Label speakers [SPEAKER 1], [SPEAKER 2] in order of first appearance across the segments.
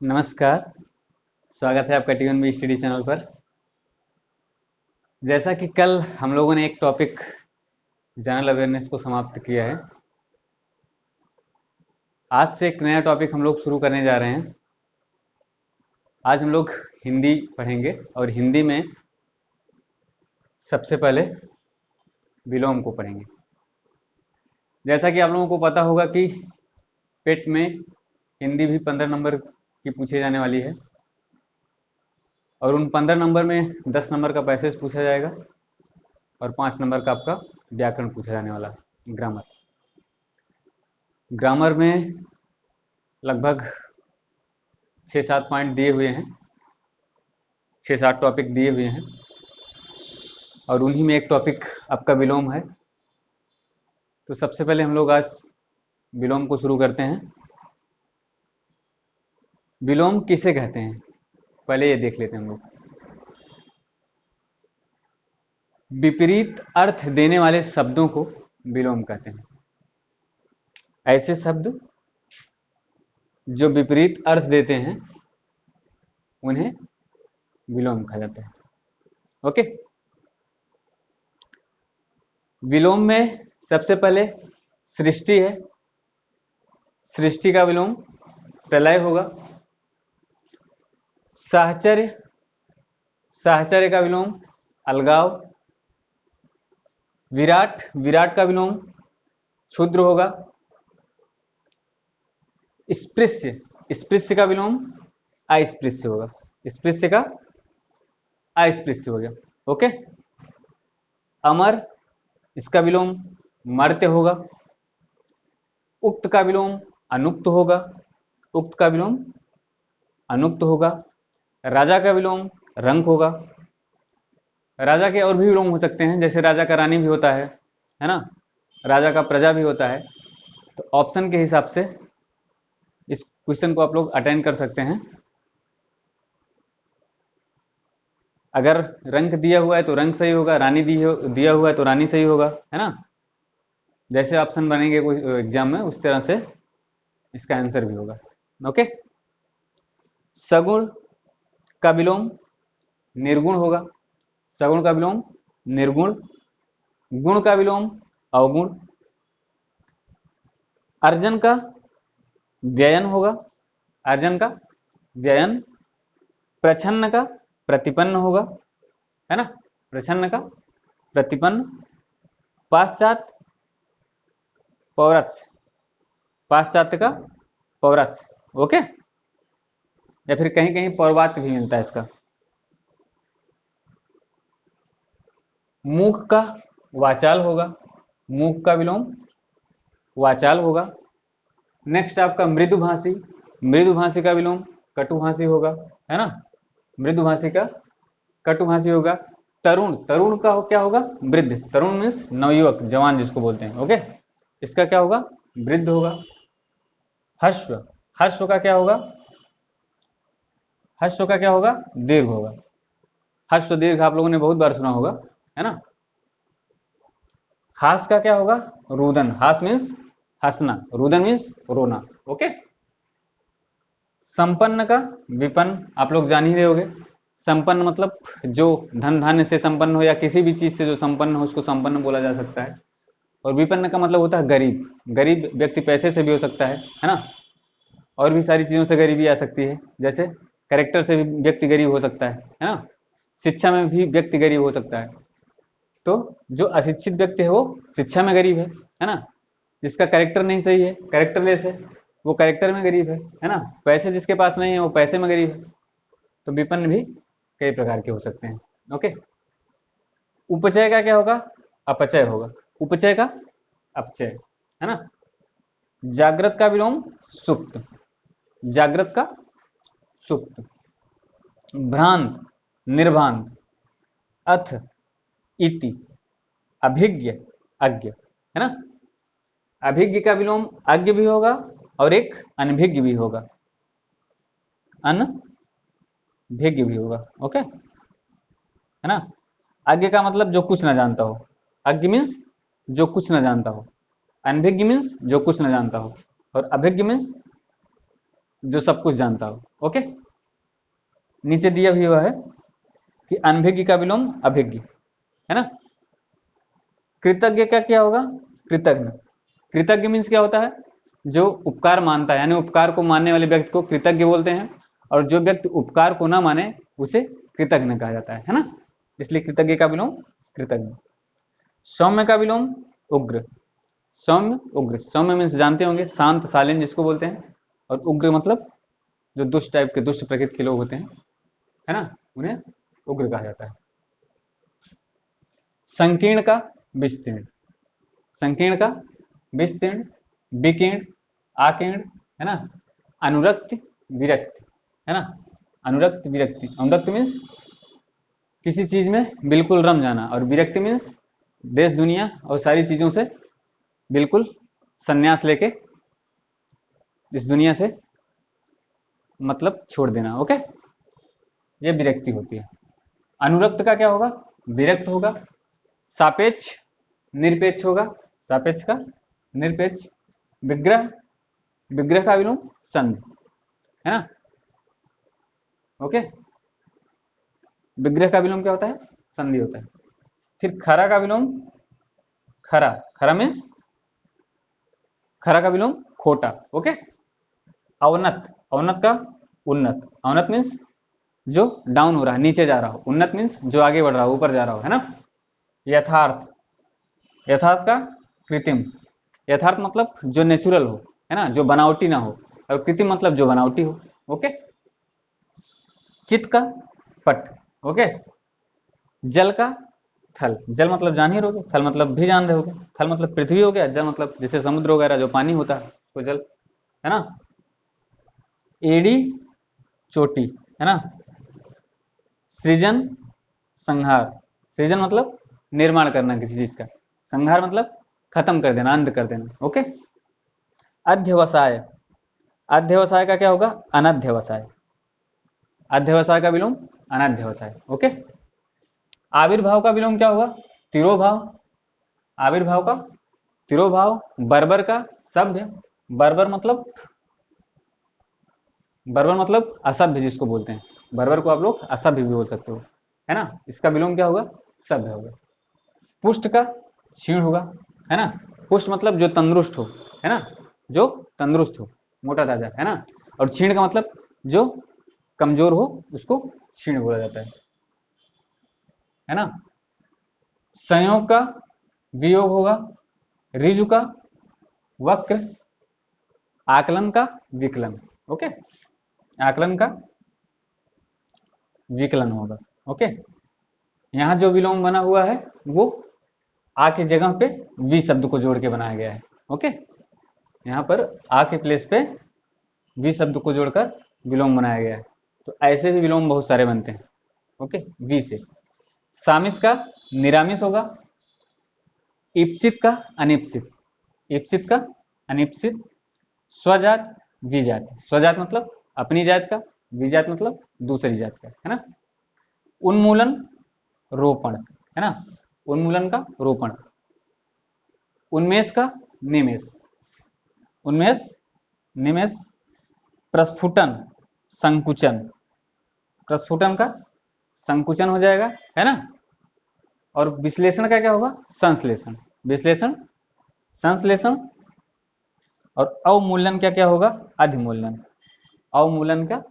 [SPEAKER 1] नमस्कार। स्वागत है आपका टी1 बी स्टडी चैनल पर। जैसा कि कल हम लोगों ने एक टॉपिक जनरल अवेयरनेस को समाप्त किया है, आज से एक नया टॉपिक हम लोग शुरू करने जा रहे हैं। आज हम लोग हिंदी पढ़ेंगे और हिंदी में सबसे पहले विलोम को पढ़ेंगे। जैसा कि आप लोगों को पता होगा कि पेट में हिंदी भी 15 नंबर की पूछी जाने वाली है और उन 15 नंबर में 10 नंबर का पैसेज पूछा जाएगा और 5 नंबर का आपका व्याकरण पूछा जाने वाला है, ग्रामर। ग्रामर में लगभग 6-7 पॉइंट दिए हुए हैं, 6-7 टॉपिक दिए हुए हैं और उन्हीं में एक टॉपिक आपका विलोम है। तो सबसे पहले हम लोग आज विलोम को शुरू करते हैं। विलोम किसे कहते हैं पहले ये देख लेते हैं हम लोग। विपरीत अर्थ देने वाले शब्दों को विलोम कहते हैं। ऐसे शब्द जो विपरीत अर्थ देते हैं उन्हें विलोम कहा जाता है। ओके, विलोम में सबसे पहले सृष्टि है। सृष्टि का विलोम प्रलय होगा। साहचर्य, साहचर्य का विलोम अलगाव। विराट, विराट का विलोम क्षुद्र होगा। स्पृश्य, स्पृश्य का विलोम अस्पृश्य होगा। स्पृश्य का अस्पृश्य हो गया। ओके, अमर, इसका विलोम मर्त्य होगा। उक्त का विलोम अनुक्त होगा। उक्त का विलोम अनुक्त होगा। राजा का विलोम रंक होगा। राजा के और भी विलोम हो सकते हैं, जैसे राजा का रानी भी होता है ना, राजा का प्रजा भी होता है। तो ऑप्शन के हिसाब से इस क्वेश्चन को आप लोग अटेंड कर सकते हैं। अगर रंक दिया हुआ है तो रंक सही होगा, रानी दिया हुआ है तो रानी सही होगा, है ना। जैसे ऑप्शन बनेंगे कोई एग्जाम में उस तरह से इसका आंसर भी होगा। ओके, सगुण का विलोम निर्गुण होगा। सगुण का विलोम निर्गुण। गुण का विलोम अवगुण। अर्जन का व्ययन होगा। अर्जन का व्ययन। प्रछन्न का प्रतिपन्न होगा, है ना। प्रछन्न का प्रतिपन्न। पाश्चात पौरच्य, पाश्चात्य का पौरच्य। ओके, या फिर कहीं कहीं पौर्वात्य भी मिलता है इसका। मूक का वाचाल होगा। मूक का विलोम वाचाल होगा। नेक्स्ट आपका मृदुभाषी। मृदुभाषी का विलोम कटुभाषी होगा, है ना। मृदुभाषी का कटुभाषी होगा। तरुण, तरुण का क्या होगा वृद्ध। तरुण मीन्स नवयुवक, जवान जिसको बोलते हैं। ओके, इसका क्या होगा वृद्ध होगा। हर्ष, हर्ष का क्या होगा, हर्ष का क्या होगा दीर्घ होगा। हर्ष दीर्घ आप लोगों ने बहुत बार सुना होगा, है ना। हास का क्या होगा रुदन। हास मीन्स हंसना, रुदन मीन्स रोना। ओके, संपन्न का विपन्न आप लोग जान ही रहे होगे। संपन्न मतलब जो धन धान्य से संपन्न हो या किसी भी चीज से जो संपन्न हो उसको संपन्न बोला जा सकता है। और विपन्न का मतलब होता है गरीब। गरीब व्यक्ति पैसे से भी हो सकता है ना। और भी सारी चीजों से गरीबी आ सकती है, जैसे कैरेक्टर से भी व्यक्ति गरीब हो सकता है ना। शिक्षा में भी व्यक्ति गरीब हो सकता है। तो जो अशिक्षित व्यक्ति है वो शिक्षा में गरीब है ना। जिसका कैरेक्टर नहीं सही है, कैरेक्टरलेस है, वो कैरेक्टर में गरीब है ना। पैसे जिसके पास नहीं है वो पैसे में गरीब है। तो विपन्न भी कई प्रकार के हो सकते हैं। ओके, उपचय का क्या होगा अपचय होगा। उपचय का अपचय, है ना। जागृत का विलोम सुप्त। जागृत का सुप्त। भ्रांत निर्भांत। अथ इति। अभिज्ञ अज्ञ, है ना। अभिज्ञ का विलोम अज्ञ भी होगा और एक अनभिज्ञ भी होगा। अनभिज्ञ भी होगा। ओके, है ना। अज्ञ का मतलब जो कुछ ना जानता हो। अज्ञ मीन्स जो कुछ ना जानता हो। अनभिज्ञ मीन्स जो कुछ ना जानता हो। और अभिज्ञ मीन्स जो सब कुछ जानता हो। ओके, नीचे दिया भी हुआ है कि अनभिज्ञ का विलोम अभिज्ञ, है ना। कृतज्ञ का क्या होगा? कृतज्ञ। कृतज्ञ मीन्स क्या होता है? जो उपकार मानता है, यानी उपकार को मानने वाले व्यक्ति को कृतज्ञ बोलते हैं, और जो व्यक्ति उपकार को ना माने उसे कृतज्ञ कहा जाता है ना। इसलिए कृतज्ञ का विलोम कृतज्ञ। सौम्य का विलोम उग्र। सौम्य उग्र, सौम्य मीन्स जानते होंगे शांत शालीन जिसको बोलते हैं, और उग्र मतलब जो दुष्ट टाइप के, दुष्ट प्रकृति के लोग होते हैं, है ना, उन्हें उग्र कहा जाता है। संकीर्ण का विस्तीर्ण। संकीर्ण का विस्तीर्ण, विकीर्ण, आकीर्ण, है ना। अनुरक्त विरक्ति, है ना। अनुरक्त विरक्ति, अनुरक्त मीन्स किसी चीज में बिल्कुल रम जाना, और विरक्ति मीन्स देश दुनिया और सारी चीजों से बिल्कुल संन्यास लेके इस दुनिया से मतलब छोड़ देना। ओके, ये विरक्ति होती है। अनुरक्त का क्या होगा? विरक्त होगा। सापेक्ष निरपेक्ष होगा, सापेक्ष का निरपेक्ष। विग्रह, विग्रह का विलोम संधि, है ना। ओके, विग्रह का विलोम क्या होता है? संधि होता है। फिर खरा का विलोम खरा। खरा मीन्स खरा का विलोम खोटा। ओके, अवनत, अवनत का उन्नत। अवनत मीन्स जो डाउन हो रहा है, नीचे जा रहा हो। उन्नत मीन्स जो आगे बढ़ रहा हो, ऊपर जा रहा हो, है ना। यथार्थ, यथार्थ का कृत्रिम। यथार्थ मतलब जो नेचुरल हो, है ना, जो बनावटी ना हो, और कृत्रिम मतलब जो बनावटी हो। ओके, चित्त का पट। ओके, जल का थल। जल मतलब जान ही रहोगे, थल मतलब भी जान रहे होगे। थल मतलब पृथ्वी हो गया, जल मतलब जैसे समुद्र वगैरह जो पानी होता है उसको जल, है ना। एड़ी चोटी, है ना। सृजन संहार। सृजन मतलब निर्माण करना किसी चीज का, संहार मतलब खत्म कर देना, अंत कर देना। ओके, अध्यवसाय। अध्यवसाय का क्या होगा? अनध्यवसाय। अध्यवसाय का विलोम अनध्यवसाय। ओके, आविर्भाव का विलोम क्या होगा? तिरोभाव। आविर्भाव का तिरोभाव। बर्बर का सभ्य। बर्बर मतलब, बर्बर मतलब असभ्य जिसको बोलते हैं। बर्बर को आप लोग असभ्य भी बोल सकते हो, है ना। इसका विलोम क्या होगा? सभ्य होगा। पुष्ट का क्षीण होगा, है ना। पुष्ट मतलब जो तंदुरुस्त हो, है ना, जो तंदुरुस्त हो, मोटा ताजा, है ना। और क्षीण का मतलब जो कमजोर हो उसको क्षीण बोला जाता है ना। संयोग का वियोग होगा। ऋजु का वक्र। आकलन का विकलन। ओके, आकलन का विकलन होगा। ओके, यहां जो विलोम बना हुआ है वो आ की जगह पे वी शब्द को जोड़ के बनाया गया है। ओके, यहाँ पर आ के प्लेस पे वी शब्द को जोड़कर विलोम बनाया गया है। तो ऐसे भी विलोम बहुत सारे बनते हैं। ओके, वी से। सामिस का निरामिस होगा। इप्सित का अनिप्सित। इप्सित का अनिप्सित। स्वजात विजात। स्वजात मतलब अपनी जात का, विजात मतलब दूसरी जात का, है ना। उन्मूलन रोपण, है ना। उन्मूलन का रोपण। उन्मेष का निमेष। उन्मेष निमेष। प्रस्फुटन संकुचन। प्रस्फुटन का संकुचन हो जाएगा, है ना। और विश्लेषण का क्या होगा? संश्लेषण। विश्लेषण संश्लेषण। और अवमूल्यन क्या क्या होगा? अधिमूल्यन। अवमूल्यन का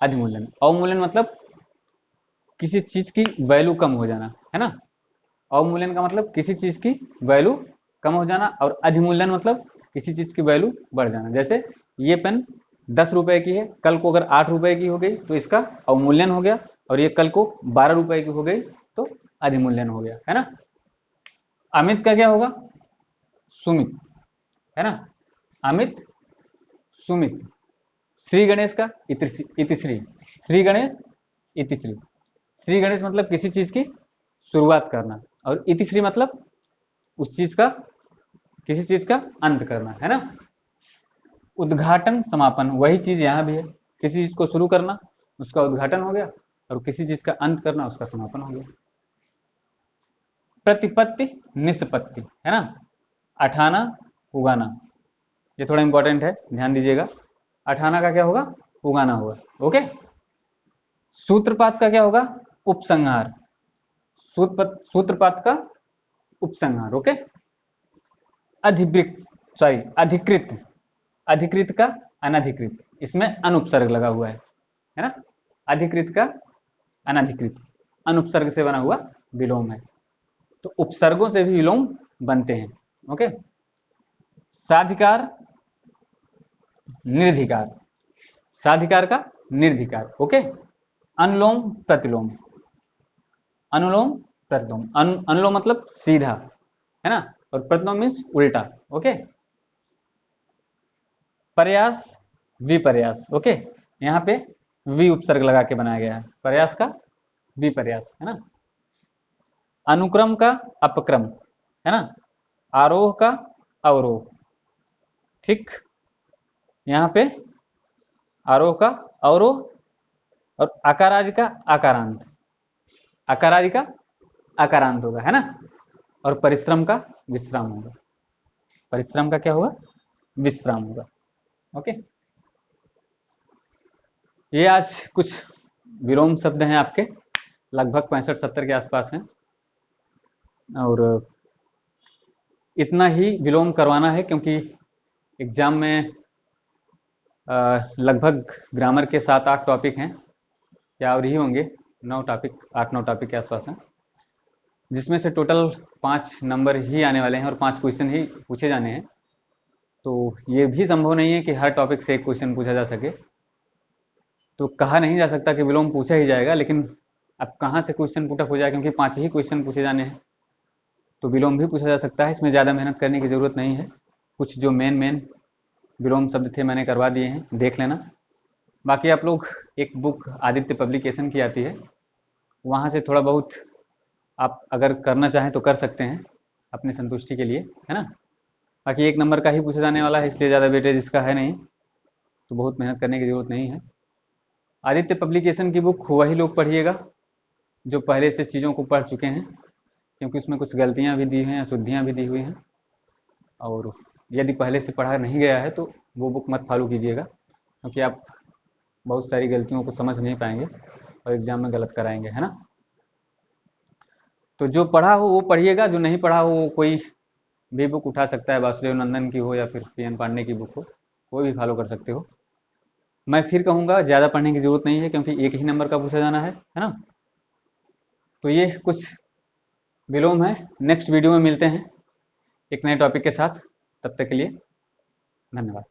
[SPEAKER 1] अधिमूल्यन। अवमूल्यन मतलब किसी चीज की वैल्यू कम हो जाना, है ना। अवमूल्यन का मतलब किसी चीज की वैल्यू कम हो जाना, और अधिमूल्यन मतलब किसी चीज की वैल्यू बढ़ जाना। जैसे ये पेन 10 रुपए की है, कल को अगर 8 रुपए की हो गई तो इसका अवमूल्यन हो गया, और ये कल को 12 रुपए की हो गई तो अधिमूल्यन हो गया, है ना। अमित का क्या होगा? सुमित, है ना। अमित सुमित। श्री गणेश का इतिश्री। श्री गणेश इतिश्री। श्री गणेश मतलब किसी चीज की शुरुआत करना, और इतिश्री मतलब उस चीज का, किसी चीज का अंत करना, है ना। उद्घाटन समापन, वही चीज यहां भी है। किसी चीज को शुरू करना उसका उद्घाटन हो गया, और किसी चीज का अंत करना उसका समापन हो गया। प्रतिपत्ति निष्पत्ति, है ना। अठाना उगाना, ये थोड़ा इंपॉर्टेंट है, ध्यान दीजिएगा। अठाना का क्या होगा? उगाना होगा। ओके। सूत्रपात का क्या होगा? उपसंहार। सूत्रपात का उपसंहार। ओके। अधिकृत, सॉरी अधिकृत, अधिकृत का अनधिकृत, इसमें अनुपसर्ग लगा हुआ है ना। अधिकृत का अनधिकृत, अनुपसर्ग से बना हुआ विलोम है। तो उपसर्गों से भी विलोम बनते हैं। ओके। साधिकार, निर्धिकार, साधिकार का निर्धिकार। ओके। अनुलोम प्रतिलोम, अनुलोम प्रतिलोम, अनुलोम मतलब सीधा, है ना, और प्रतिलोम मीन्स उल्टा। ओके। प्रयास, विपर्यास। ओके। यहाँ पे वि उपसर्ग लगा के बनाया गया है, प्रयास का विपर्यास, है ना। अनुक्रम का अपक्रम, है ना, आरोह का अवरोह। ठीक, यहाँ पे आरोह का अवरोह, और आकार आदि का आकारांत, आकार आदि का आकारांत होगा, है ना। और परिश्रम का विश्राम होगा, परिश्रम का क्या होगा? विश्राम होगा। ओके। ये आज कुछ विलोम शब्द हैं आपके, लगभग 65-70 के आसपास हैं, और इतना ही विलोम करवाना है क्योंकि एग्जाम में लगभग ग्रामर के 7-8 टॉपिक हैं, या और ही होंगे, 9 टॉपिक, 8-9 टॉपिक के आसपास हैं, जिसमें से टोटल 5 नंबर ही आने वाले हैं और 5 क्वेश्चन ही पूछे जाने हैं। तो ये भी संभव नहीं है कि हर टॉपिक से एक क्वेश्चन पूछा जा सके, तो कहा नहीं जा सकता कि विलोम पूछा ही जाएगा, लेकिन अब कहाँ से क्वेश्चन पुटअप हो जाए, क्योंकि 5 ही क्वेश्चन पूछे जाने हैं, तो विलोम भी पूछा जा सकता है। इसमें ज़्यादा मेहनत करने की ज़रूरत नहीं है। कुछ जो मेन विलोम शब्द थे मैंने करवा दिए हैं, देख लेना। बाकी आप लोग एक बुक आदित्य पब्लिकेशन की आती है, वहाँ से थोड़ा बहुत आप अगर करना चाहें तो कर सकते हैं अपनी संतुष्टि के लिए, है ना। बाकी 1 नंबर का ही पूछा जाने वाला है, इसलिए ज़्यादा वेटेज इसका है नहीं, तो बहुत मेहनत करने की ज़रूरत नहीं है। आदित्य पब्लिकेशन की बुक वही लोग पढ़िएगा जो पहले से चीज़ों को पढ़ चुके हैं, क्योंकि उसमें कुछ गलतियाँ भी दी हुई हैं, अशुद्धियाँ भी दी हुई हैं, और यदि पहले से पढ़ा नहीं गया है तो वो बुक मत फॉलो कीजिएगा, क्योंकि आप बहुत सारी गलतियों को समझ नहीं पाएंगे और एग्जाम में गलत कराएंगे, है ना। तो जो पढ़ा हो वो पढ़िएगा, जो नहीं पढ़ा हो वो कोई भी बुक उठा सकता है, वासुदेव नंदन की हो या फिर पीएन पांडे की बुक हो, वो भी फॉलो कर सकते हो। मैं फिर कहूँगा ज़्यादा पढ़ने की ज़रूरत नहीं है, क्योंकि 1 ही नंबर का पूछा जाना है ना। तो ये कुछ विलोम है। नेक्स्ट वीडियो में मिलते हैं एक नए टॉपिक के साथ, तब तक के लिए धन्यवाद।